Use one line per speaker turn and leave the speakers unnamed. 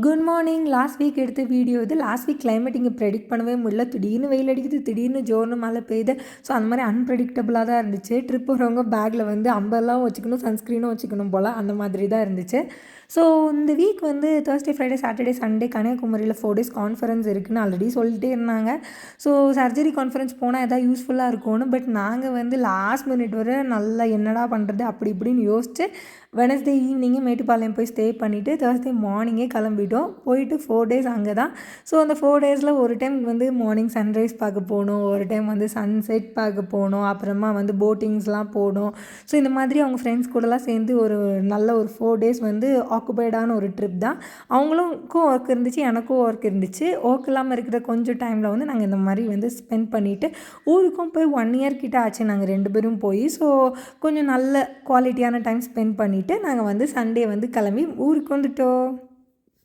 Good morning. Last week எடுத்த video இது. Last week climate இங்கே ப்ரெடிக்ட் பண்ணவே முடியல. திடீர்னு வெயில் அடிக்குது, திடீர்னு ஜோர்னு மழை பெய்யுது. ஸோ அந்த மாதிரி அன்பிரடிக்டபுளாக தான் இருந்துச்சு. ட்ரிப் போகிறவங்க பேக்கில் வந்து அம்பெல்லாம் வச்சுக்கணும், சன்ஸ்க்ரீனும் வச்சுக்கணும் போல், அந்த மாதிரி தான் இருந்துச்சு. ஸோ இந்த வீக் வந்து Thursday, Friday, Saturday, Sunday கன்னியாகுமரியில் 4 days கான்ஃபரன்ஸ் இருக்குதுன்னு ஆல்ரெடி சொல்லிட்டே இருந்தாங்க. ஸோ சர்ஜரி கான்ஃபரன்ஸ் போனால் எதாவது யூஸ்ஃபுல்லாக இருக்கும்னு. பட் நாங்கள் வந்து லாஸ்ட் மினிட் வரை நல்லா என்னடா பண்ணுறது அப்படி இப்படின்னு யோசிச்சு வெனஸ்டே ஈவினிங்கே மேட்டுப்பாளையம் போய் ஸ்டே பண்ணிவிட்டு Thursday மார்னிங்கே கிளம்பிட்டோம். போயிட்டு 4 days அங்கே தான். ஸோ அந்த 4 daysல ஒரு டைம் வந்து மார்னிங் சன்ரைஸ் பார்க்க போனோம், ஒரு டைம் வந்து சன்செட் பார்க்க போனோம், அப்புறமா வந்து போட்டிங்ஸ்லாம் போனோம். ஸோ இந்த மாதிரி அவங்க ஃப்ரெண்ட்ஸ் கூடலாம் சேர்ந்து ஒரு நல்ல ஒரு 4 days வந்து ஆக்குபைடான ஒரு ட்ரிப் தான். அவங்களுக்கும் ஒர்க் இருந்துச்சு, எனக்கும் ஒர்க் இருந்துச்சு. ஒர்க் இல்லாமல் இருக்கிற கொஞ்சம் டைமில் வந்து நாங்கள் இந்த மாதிரி வந்து ஸ்பெண்ட் பண்ணிவிட்டு ஊருக்கும் போய் 1 year கிட்ட ஆச்சு நாங்கள் 2 பேரும் போய். ஸோ கொஞ்சம் நல்ல குவாலிட்டியான டைம் ஸ்பெண்ட் பண்ணிவிட்டு நாங்கள் வந்து சண்டே வந்து கிளம்பி ஊருக்கு வந்துட்டோம்.